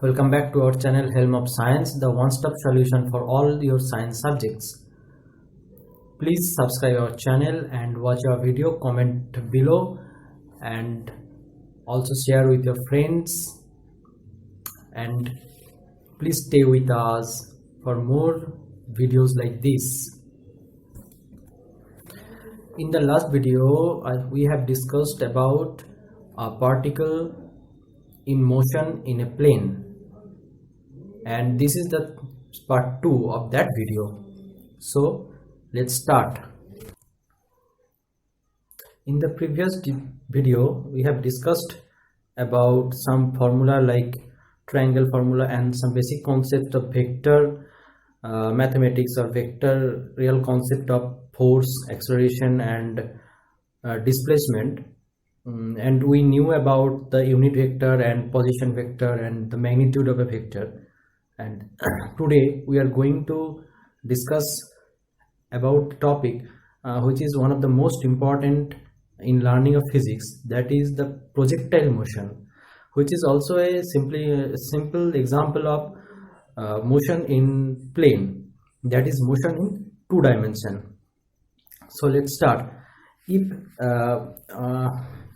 Welcome back to our channel Helm of Science, the one-stop solution for all your science subjects. Please subscribe our channel and watch our video, comment below and also share with your friends, and please stay with us for more videos like this. In the last video we have discussed about a particle in motion in a plane, and this is the part 2 of that video. So let's start. In the previous video we have discussed about some formula like triangle formula and some basic concept of vector mathematics or vector real concept of force, acceleration and displacement, and we knew about the unit vector and position vector and the magnitude of a vector. And today we are going to discuss about topic which is one of the most important in learning of physics, that is the projectile motion, which is also a simple example of motion in plane, that is motion in 2 dimension. So let's start. If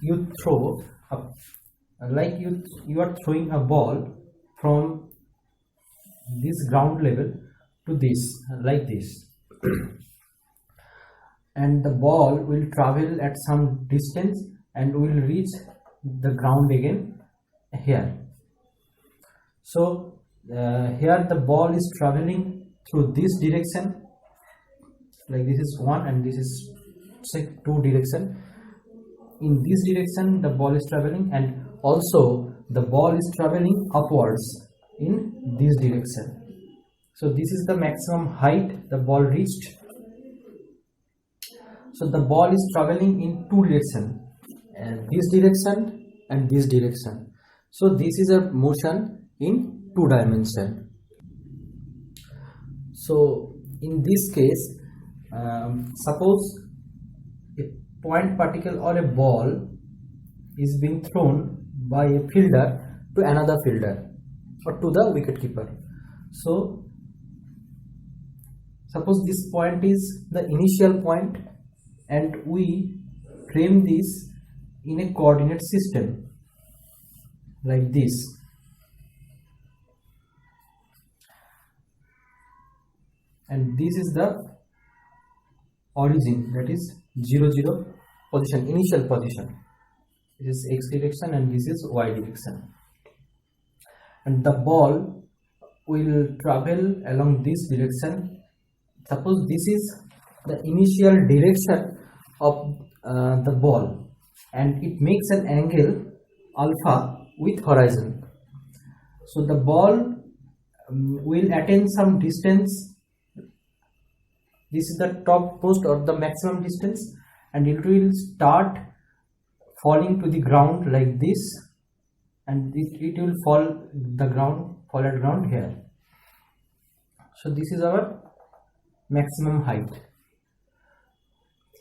you throw you are throwing a ball from this ground level to this, like this, and the ball will travel at some distance and will reach the ground again here. So here the ball is traveling through this direction, like this is 1 and this is 2 direction. In this direction the ball is traveling, and also the ball is traveling upwards in this direction. So this is the maximum height the ball reached. So the ball is traveling in 2 directions, and this direction and this direction. So this is a motion in 2 dimension. So in this case, suppose a point particle or a ball is being thrown by a fielder to another fielder or to the wicket keeper. So suppose this point is the initial point, and we frame this in a coordinate system like this. And this is the origin, that is 0 0 position, initial position. This is x direction and this is y direction, and the ball will travel along this direction. Suppose this is the initial direction of the ball, and it makes an angle alpha with horizon. So the ball will attain some distance. This is the top post or the maximum distance, and it will start falling to the ground like this, and it will fall at ground here. So this is our maximum height,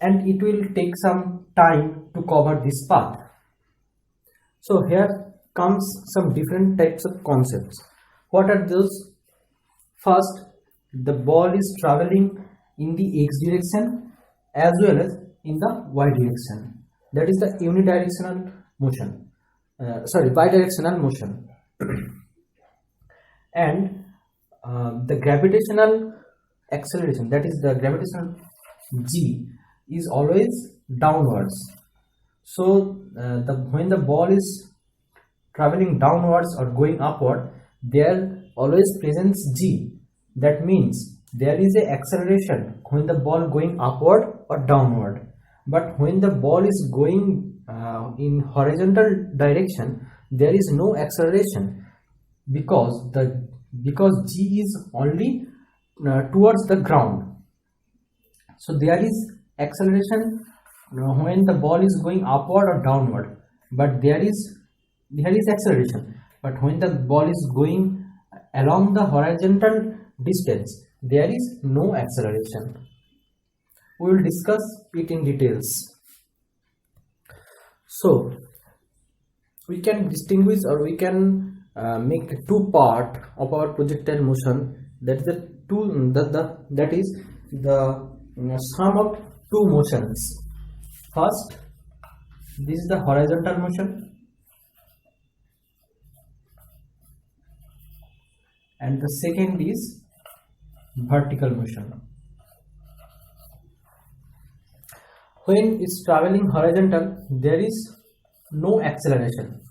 and it will take some time to cover this path. So here comes some different types of concepts. What are those? First, the ball is traveling in the x direction as well as in the y direction, that is the unidirectional motion, bidirectional motion. And the gravitational acceleration, that is the gravitational g, is always downwards. So when the ball is traveling downwards or going upward, there always presents g. That means there is a acceleration when the ball going upward or downward. But when the ball is going in horizontal direction, there is no acceleration, because g is only towards the ground. So there is acceleration when the ball is going upward or downward, but there is acceleration. But when the ball is going along the horizontal distance, there is no acceleration. We will discuss it in details. So we can distinguish, or we can make two part of our projectile motion. That is that is the sum of two motions. First, this is the horizontal motion, and the second is vertical motion. When it's traveling horizontal, there is no acceleration,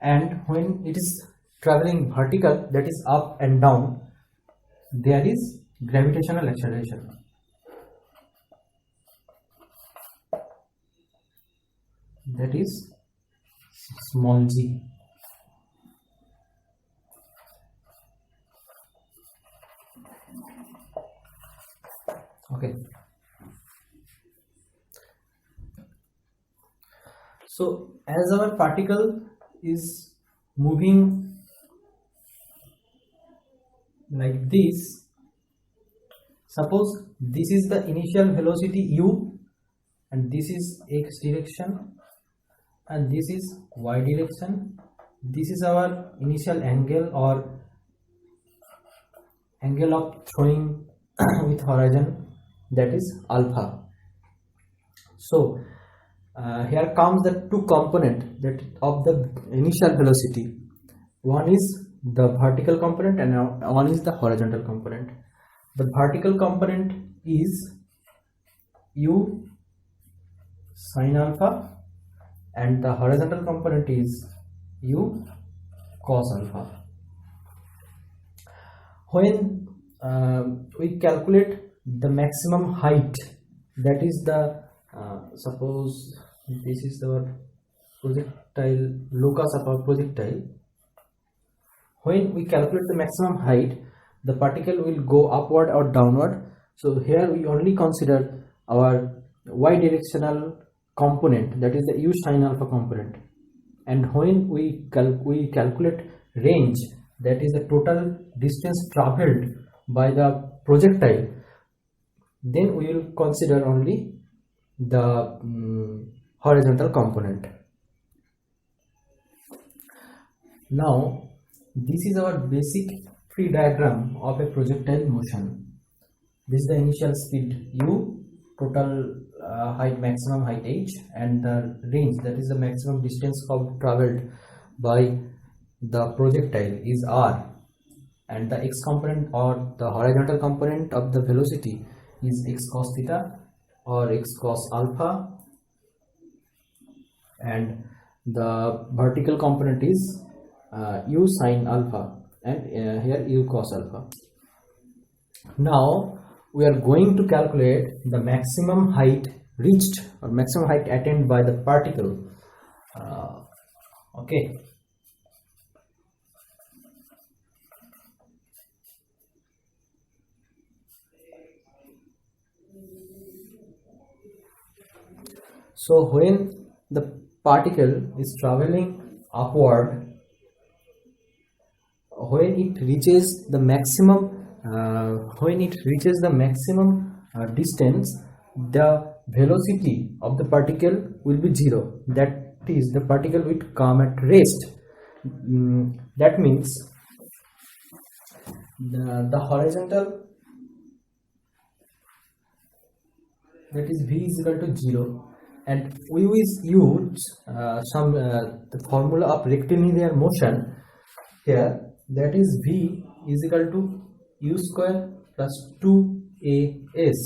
and when it is traveling vertical, that is up and down, there is gravitational acceleration. That is small g. Okay. So as our particle is moving like this, suppose this is the initial velocity u, and this is x direction, and this is y direction. This is our initial angle or angle of throwing with horizon, that is alpha. So here comes the two component that of the initial velocity. One is the vertical component and one is the horizontal component. The vertical component is u sin alpha, and the horizontal component is u cos alpha. When we calculate the maximum height, that is the suppose this is our projectile, locus of our projectile. When we calculate the maximum height, the particle will go upward or downward. So here we only consider our y directional component, that is the u sin alpha component. And when we calculate range, that is the total distance traveled by the projectile, then we will consider only the horizontal component. Now this is our basic tree diagram of a projectile motion. This is the initial speed u, total height, maximum height h, and the range, that is the maximum distance traveled by the projectile, is r, and the x component or the horizontal component of the velocity is x cos theta or x cos alpha, and the vertical component is u sin alpha, and here u cos alpha. Now we are going to calculate the maximum height reached or maximum height attained by the particle. Okay. So when the particle is traveling upward, when it reaches the maximum distance, the velocity of the particle will be 0. That is, the particle will come at rest. That means the horizontal, that is v is equal to 0, and we will use the formula of rectilinear motion here, that is v is equal to u square plus 2as.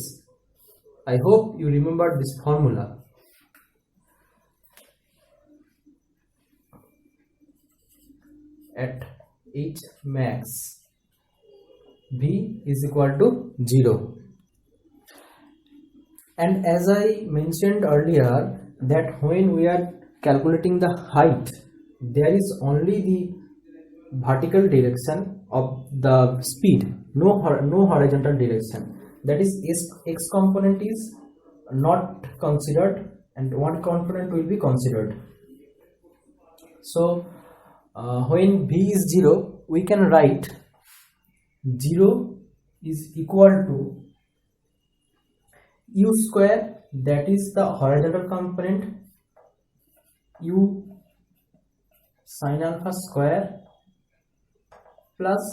I hope you remember this formula. At h max, v is equal to 0. And as I mentioned earlier, that when we are calculating the height, there is only the vertical direction of the speed, no horizontal direction. That is, x component is not considered and one component will be considered. So when v is 0, we can write 0 is equal to u square, that is the horizontal component, u sin alpha square plus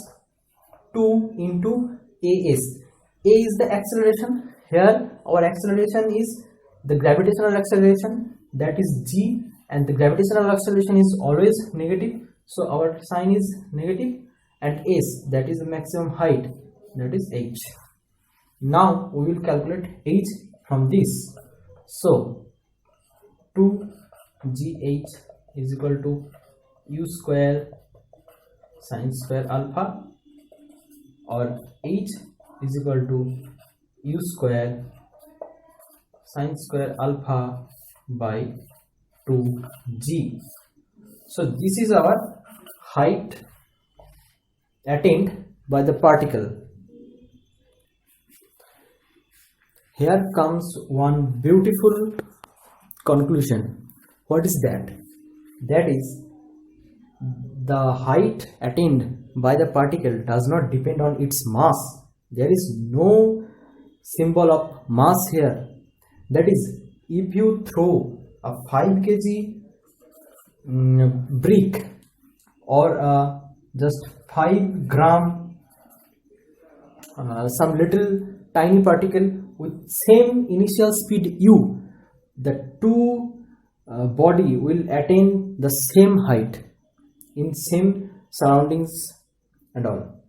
2 into as. A is the acceleration. Here our acceleration is the gravitational acceleration, that is g, and the gravitational acceleration is always negative, so our sign is negative, and s, that is the maximum height, that is h. Now we will calculate h from this. So 2gh is equal to u square sin square alpha, or h is equal to u square sin square alpha by 2g. So this is our height attained by the particle. Here comes one beautiful conclusion. What is that? That is, the height attained by the particle does not depend on its mass. There is no symbol of mass here. That is, if you throw a 5 kg brick or just 5 gram some little tiny particle with same initial speed u, the two body will attain the same height in same surroundings and all.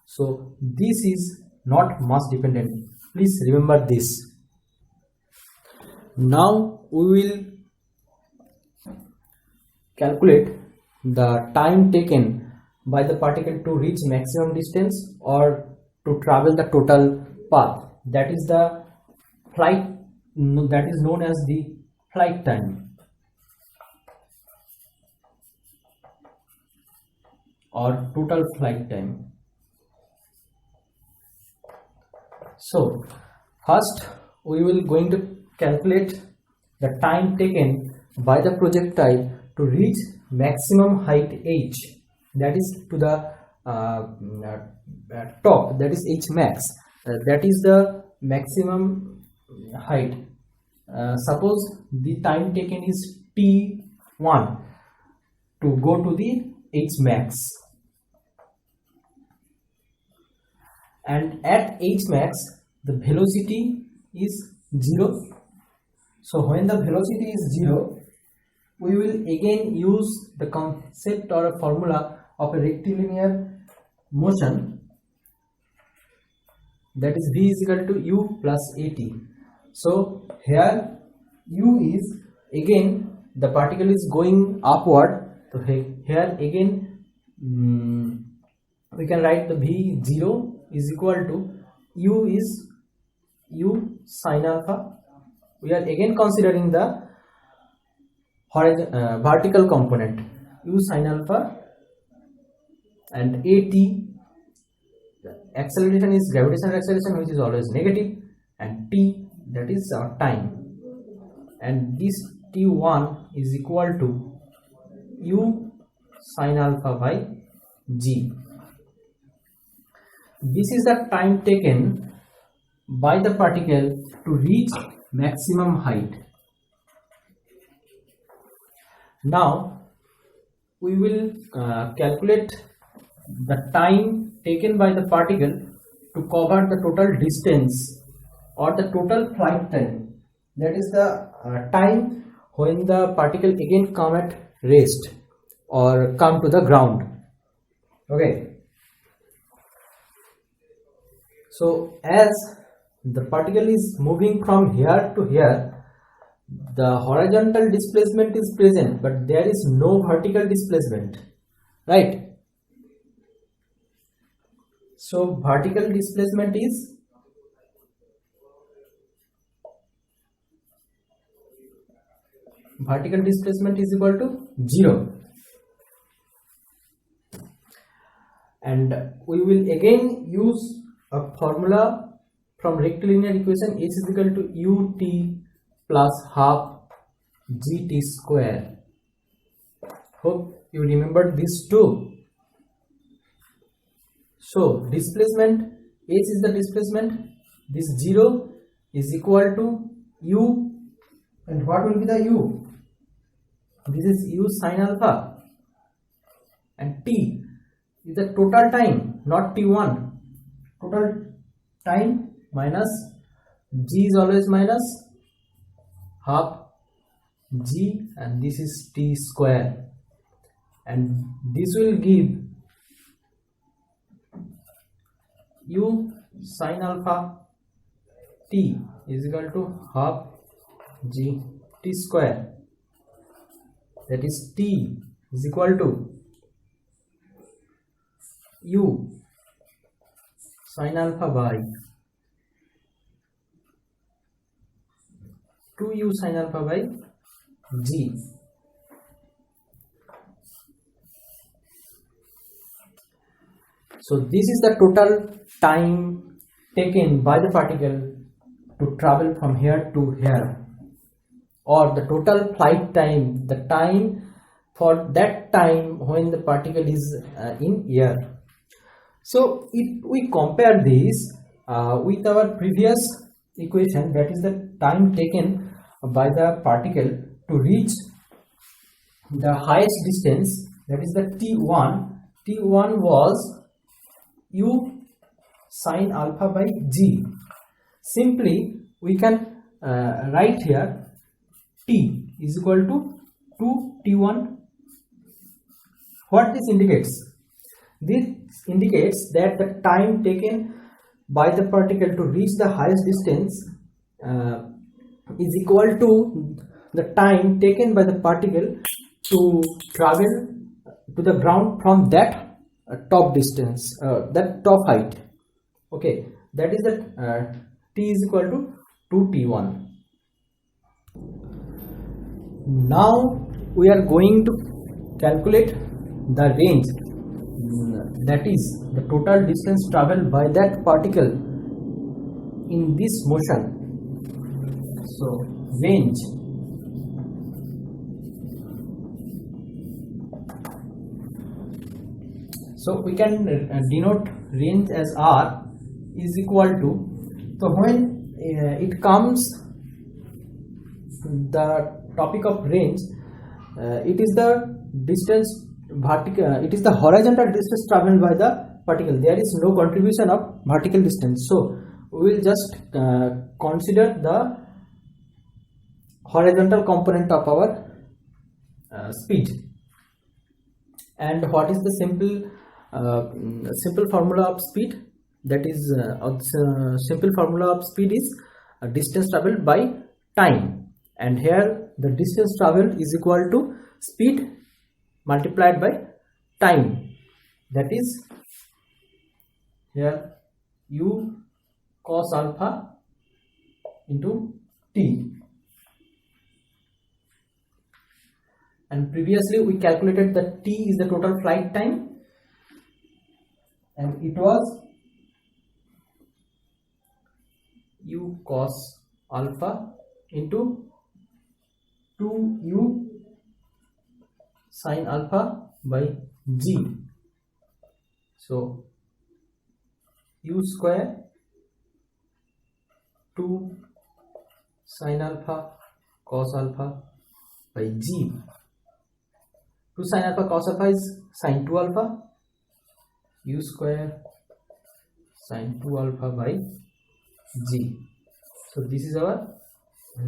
So this is not mass dependent. Please remember this. Now we will calculate the time taken by the particle to reach maximum distance or to travel the total path. That is the flight, that is known as the flight time. Or total flight time. So first we will going to calculate the time taken by the projectile to reach maximum height h, that is to the top, that is h max, that is the maximum height. Suppose the time taken is t1 to go to the h max, and at h max the velocity is 0. So when the velocity is 0, we will again use the concept or a formula of a rectilinear motion, that is v is equal to u plus at. So here u is, again the particle is going upward, so here again we can write the v0 is equal to u is u sin alpha. We are again considering the vertical component, u sin alpha, and at, the acceleration is gravitational acceleration, which is always negative, and t, that is our time, and this t1 is equal to u sin alpha by g. This is the time taken by the particle to reach maximum height. Now we will calculate the time taken by the particle to cover the total distance or the total flight time, that is the time when the particle again come at rest or come to the ground. Okay, so as the particle is moving from here to here, the horizontal displacement is present, but there is no vertical displacement, right? So vertical displacement is equal to 0, and we will again use a formula from rectilinear equation. H is equal to ut plus half gt square. Hope you remember this too. So displacement, h is the displacement, this 0 is equal to u, and what will be the u? this is u sine alpha, and t is the total time, not t1. Total time minus g is always minus half g, and this is t square, and this will give u sine alpha t is equal to half g t square, that is t is equal to u sine alpha by 2u sine alpha by g. So this is the total time taken by the particle to travel from here to here, or the total flight time, the time for that time when the particle is in air. So if we compare this with our previous equation, that is the time taken by the particle to reach the highest distance, that is the t1. T1 was u sine alpha by g. Simply we can write here t is equal to 2t1. What this indicates? This indicates that the time taken by the particle to reach the highest distance is equal to the time taken by the particle to travel to the ground from that top distance, that top height. Okay, that is the t is equal to 2t1. Now we are going to calculate the range, that is the total distance traveled by that particle in this motion. So range, so we can denote range as r is equal to, so when it comes the topic of range, it is the distance vertical, it is the horizontal distance traveled by the particle. There is no contribution of vertical distance, so we will just consider the horizontal component of our speed. And what is the simple formula of speed? That is simple formula of speed is distance traveled by time, and here the distance traveled is equal to speed multiplied by time, that is here u cos alpha into t. And previously we calculated that t is the total flight time, and it was u cos alpha into 2u sine alpha by g. So u square 2 sine alpha cos alpha by g. 2 sine alpha cos alpha is sine 2 alpha, u square sine 2 alpha by g. So this is our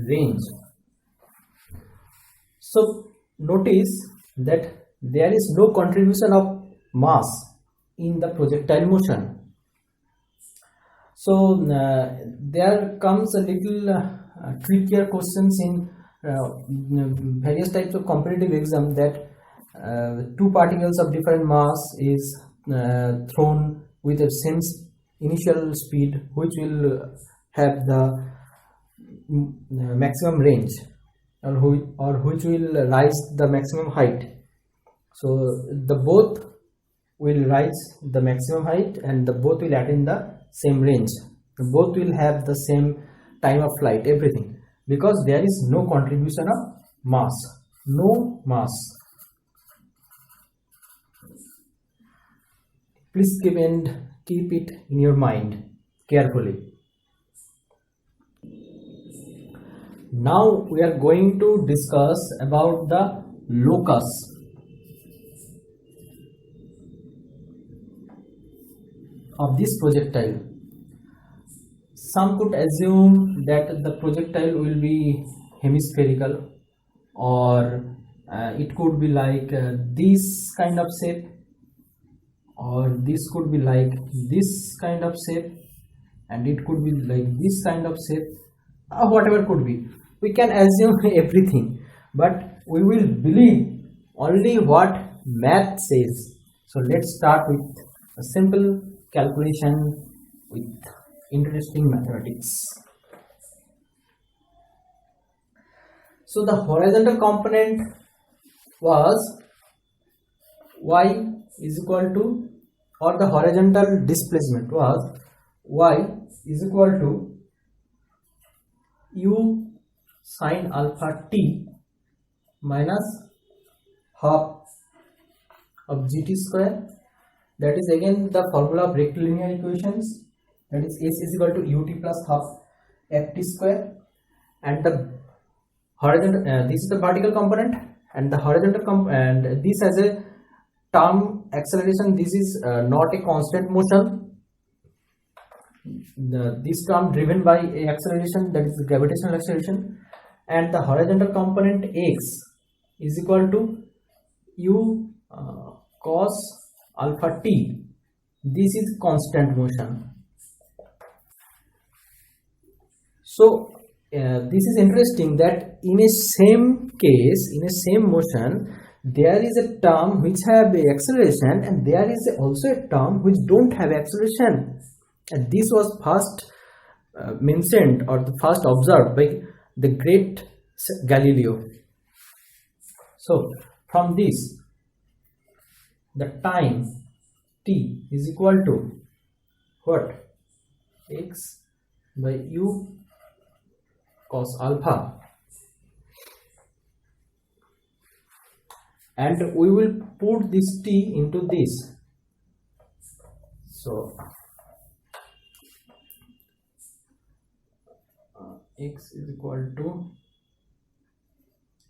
range. So notice that there is no contribution of mass in the projectile motion. So there comes a little trickier questions in various types of competitive exam, that two particles of different mass is thrown with the same initial speed, which will have the maximum range, or which will rise the maximum height. So the both will rise the maximum height, and the both will attain the same range. The both will have the same time of flight, everything, because there is no contribution of mass, no mass. Please keep it in your mind carefully. Now we are going to discuss about the locus of this projectile. Some could assume that the projectile will be hemispherical, or it could be like this kind of shape, or this could be like this kind of shape, and it could be like this kind of shape, whatever could be. We can assume everything, but we will believe only what math says. So let's start with a simple calculation with interesting mathematics. So the horizontal component was y is equal to, or the horizontal displacement was y is equal to u sine alpha t minus half of gt square. That is again the formula of rectilinear equations, that is s is equal to ut plus half ft square, and the horizontal this is the vertical component, and the horizontal and this has a term acceleration. This is not a constant motion. This term driven by a acceleration, that is the gravitational acceleration, and the horizontal component x is equal to u cos alpha t. This is constant motion. So this is interesting that in a same case, in a same motion, there is a term which have a acceleration, and there is also a term which don't have acceleration, and this was first mentioned or the first observed by the great Galileo. So from this, the time t is equal to what? X by u cos alpha, and we will put this t into this. So x is equal to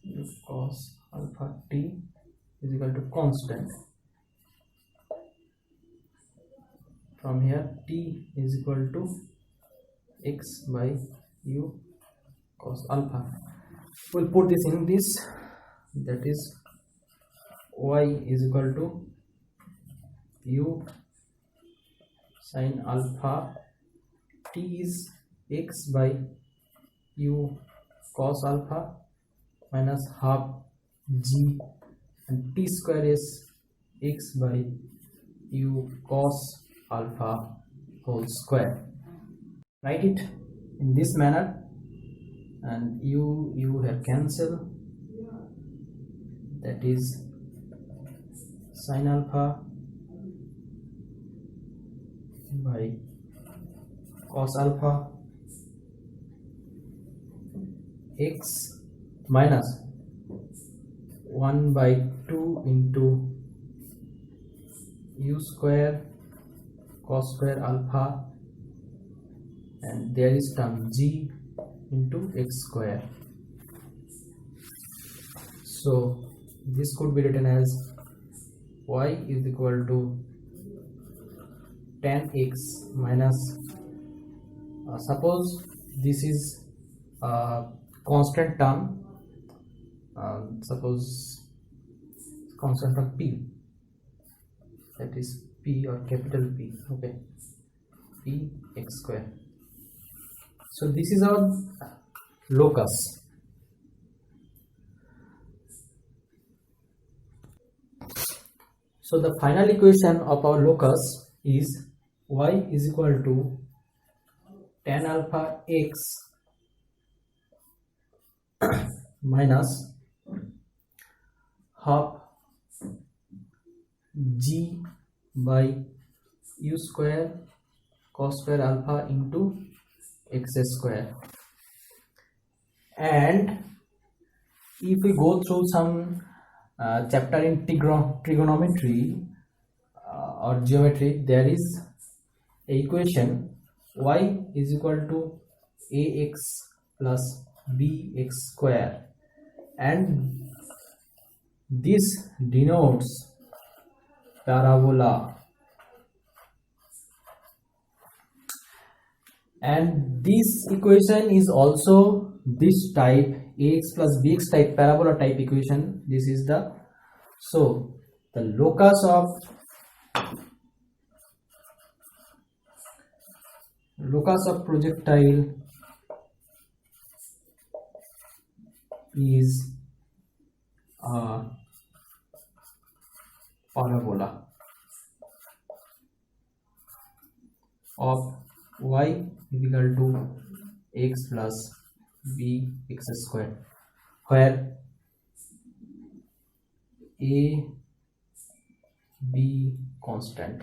u cos alpha t is equal to constant. From here t is equal to x by u cos alpha. We'll put this in this, that is y is equal to u sine alpha t is x by u cos alpha minus half g, and t square is x by u cos alpha whole square. Write it in this manner, and you have cancel, that is sine alpha by cos alpha x minus 1 by 2 into u square cos square alpha, and there is term g into x square. So this could be written as y is equal to tan x minus suppose this is a constant term, suppose constant of p, that is p or capital P, okay, p x square. So this is our locus. So the final equation of our locus is y is equal to tan alpha x minus half g by u square cos square alpha into x square. And if we go through some chapter in trigonometry or geometry, there is a equation y is equal to ax plus bx square, and This denotes parabola, and this equation is also this type ax plus bx type parabola type equation. This is the the locus of projectile is a parabola of y equal to x plus b x square, where a b constant.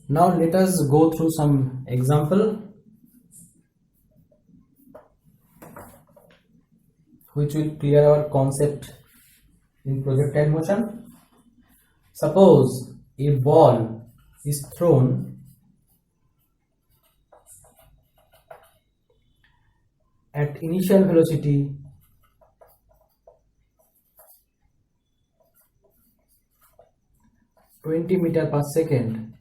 Now let us go through some example which will clear our concept in projectile motion. Suppose a ball is thrown at initial velocity (20 meters per second)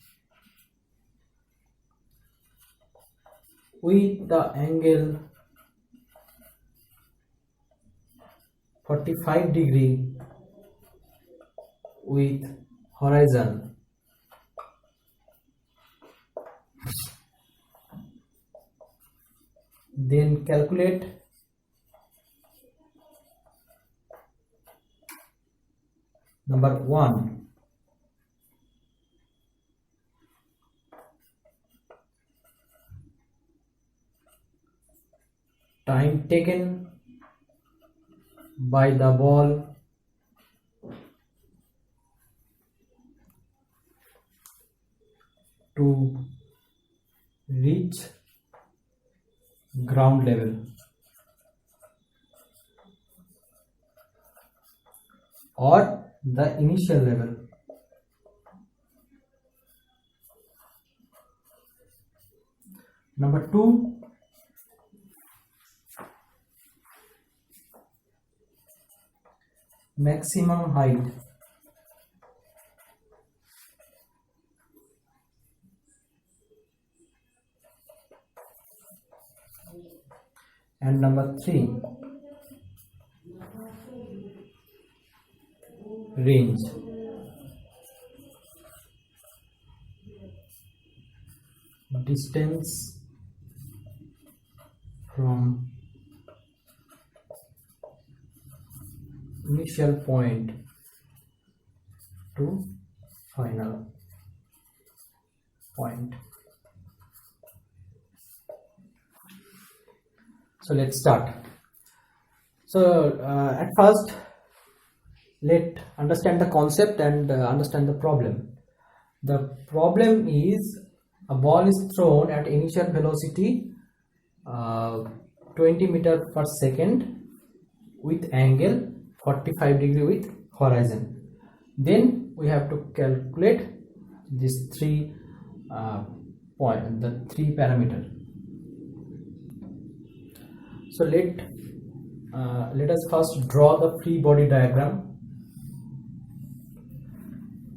with the angle 45 degree with horizon. Then calculate number 1, time taken by the ball to reach ground level, or the initial level. Number 2, maximum height. And number 3, range. Distance from initial point to final point. So let's start. So at first, let's understand the concept and understand the problem. The problem is a ball is thrown at initial velocity 20 meters per second with angle 45 degree with horizon. Then we have to calculate these three parameters. So let us first draw the free body diagram.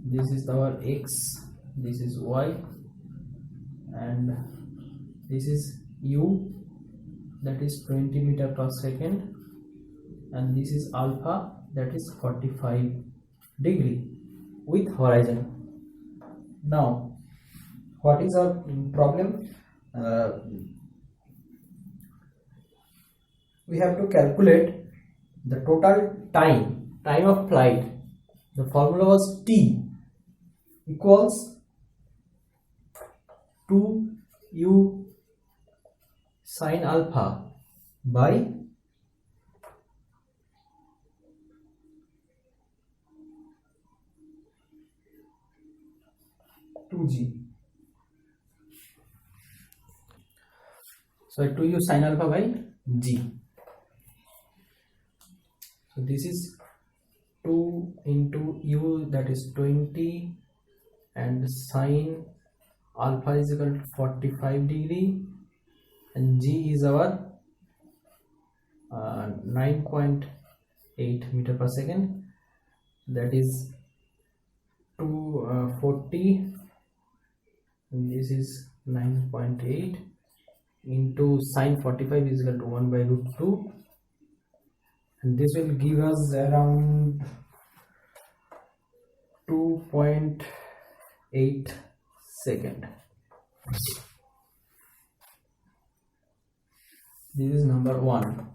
This is our x, this is y, and this is u, that is 20 meters per second, and this is alpha, that is 45 degree with horizon. Now what is our problem? We have to calculate the total time of flight. The formula was t equals 2u sine alpha by g. So 2u sine alpha by g. So this is 2 into u, that is 20 and sine alpha is equal to 45 degree, and g is our 9.8 meter per second, that is 240, and this is 9.8 into sine 45 is equal to 1 by root 2, and this will give us around 2.8 second. This is number 1.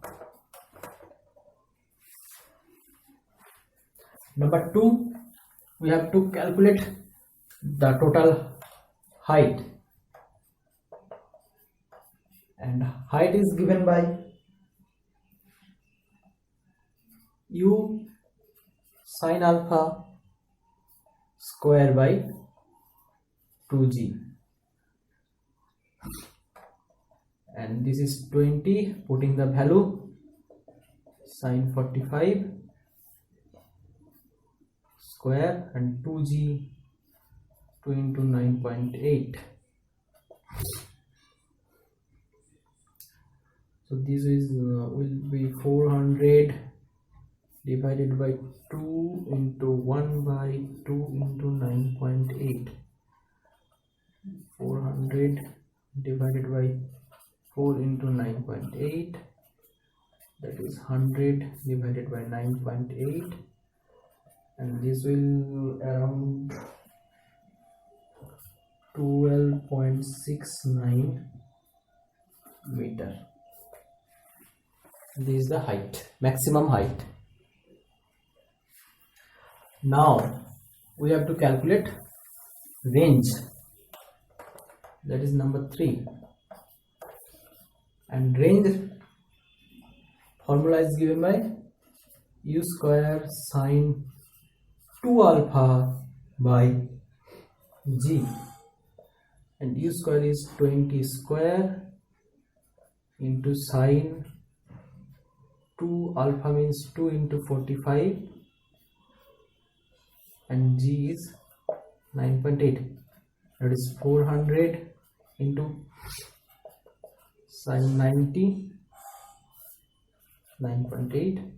Number 2, we have to calculate the total height, and height is given by u sine alpha square by 2g, and this is 20, putting the value sine 45 square and 2g, 2 into 9.8. So this is will be 400 divided by 2 into 1 by 2 into 9.8. 400 divided by 4 into 9.8, that is 100 divided by 9.8, and this will around 12.69 meter. This is the height, maximum height. Now we have to calculate range, that is number 3, and range formula is given by u square sine 2 alpha by g, and u square is 20 square into sine 2 alpha means 2 into 45, and g is 9.8, that is 400 into sine 90, 9.8,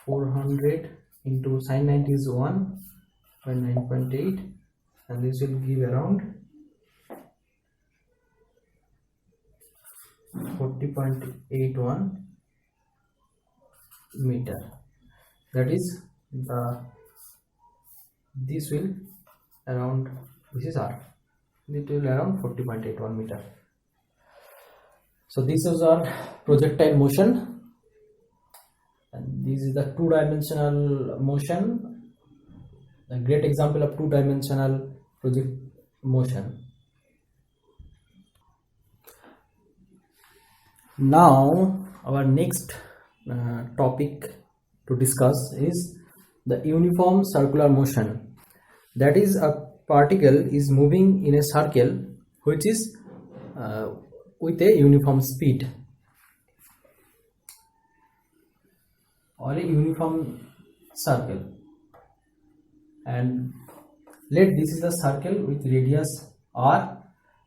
400 into sine 90 is 1 by 9.8, and this will give around 40.81 meter. That is this will around, this is r, it will around 40.81 meter. So this is our projectile motion, and this is the two-dimensional motion, a great example of two-dimensional project motion. Now our next topic to discuss is the uniform circular motion. That is, a particle is moving in a circle which is with a uniform speed or a uniform circle, and let this is a circle with radius r,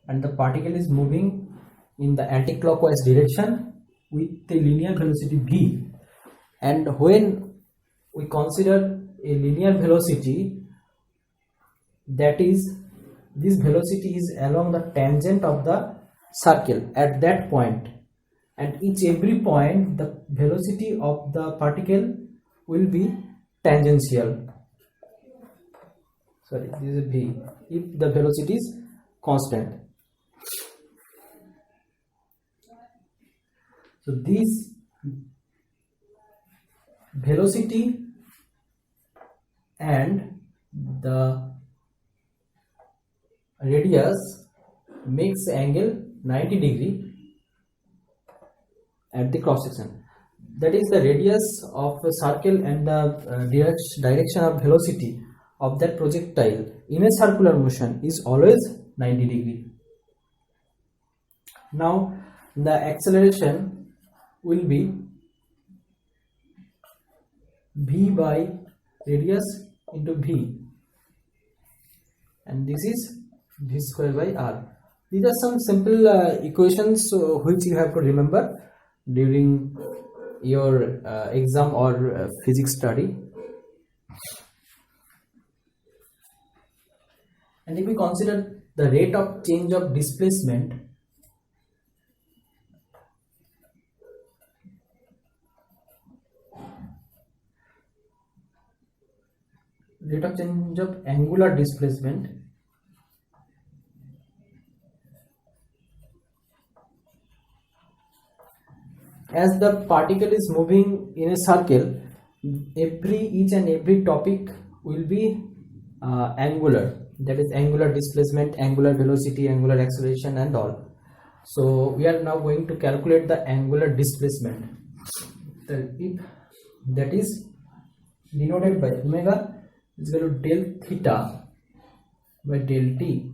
and the particle is moving in the anti-clockwise direction with a linear velocity v, and when we consider a linear velocity, that is, this velocity is along the tangent of the circle at that point, and every point the velocity of the particle will be tangential. Sorry, this is v if the velocity is constant. So this velocity and the radius makes angle 90 degree at the cross section. That is, the radius of a circle and the direction of velocity of that projectile in a circular motion is always 90 degree. Now the acceleration will be v by radius into v, and this is v square by r. These are some simple equations which you have to remember during your exam or physics study. And if we consider the rate of change of displacement, rate of change of angular displacement, as the particle is moving in a circle, each and every topic will be angular, that is angular displacement, angular velocity, angular acceleration and all. So we are now going to calculate the angular displacement. That is denoted by omega is equal to del theta by del t.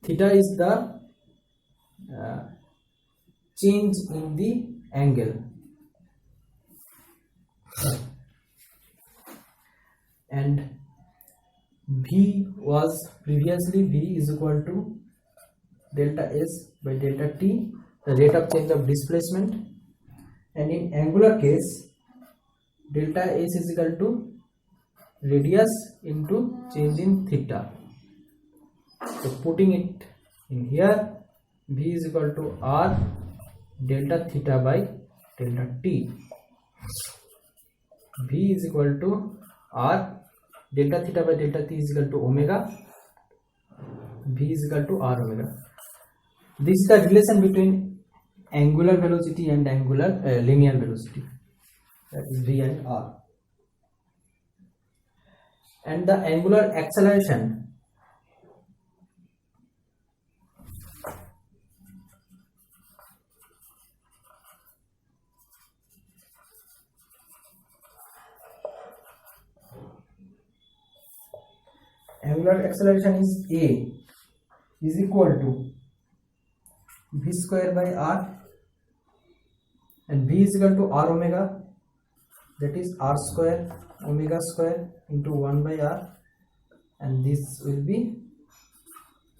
Theta is the change in the angle, and v was previously v is equal to delta s by delta t, the rate of change of displacement, and in angular case delta s is equal to radius into change in theta. So putting it in here, v is equal to r delta theta by delta t. V is equal to r delta theta by delta t is equal to omega. V is equal to r omega. This is the relation between angular velocity and angular linear velocity, that is v and r. And the angular acceleration, is a is equal to v square by r, and v is equal to r omega, that is r square omega square into 1 by r, and this will be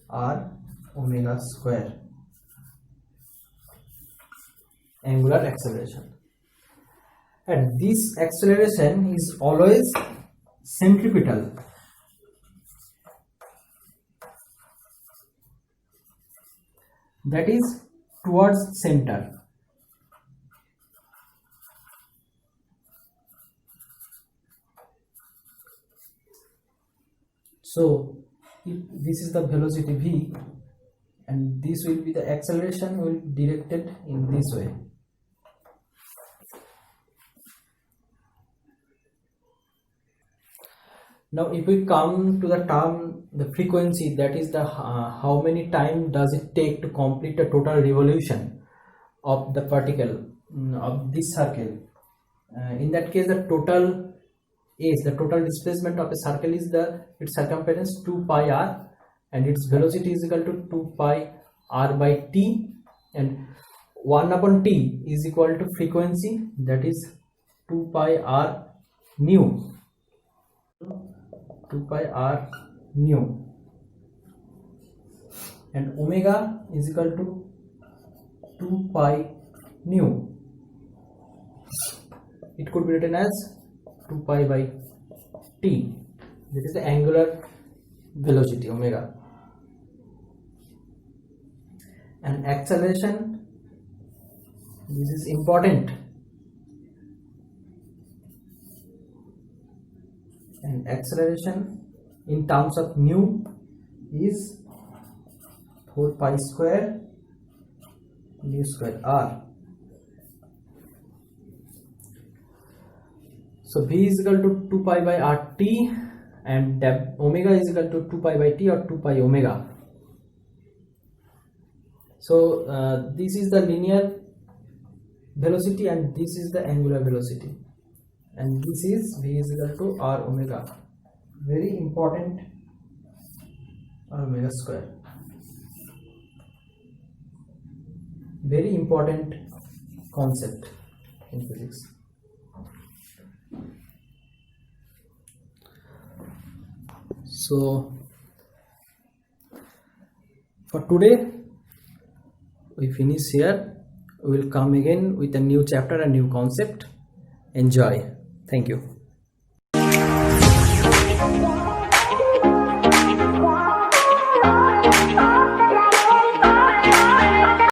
r omega square, angular acceleration. And this acceleration is always centripetal. That is towards center. So if this is the velocity v, and this will be the acceleration will be directed in this way. Now if we come to the term, the frequency, that is the how many time does it take to complete the total revolution of the particle of this circle. In that case, the total is the total displacement of a circle is its circumference 2 pi r, and its velocity is equal to 2 pi r by t, and 1 upon t is equal to frequency, that is 2 pi r nu. 2 pi r nu, and omega is equal to 2 pi nu. It could be written as 2 pi by t. This is the angular velocity omega. And acceleration, this is important, and acceleration in terms of nu is 4 pi square nu square r. So v is equal to 2 pi by rt, and omega is equal to 2 pi by t or 2 pi omega. So this is the linear velocity and this is the angular velocity, and this is v is equal to r omega. Very important, r omega square. Very important concept in physics. So For today we finish here. We will come again with a new chapter and new concept. Enjoy. Thank you.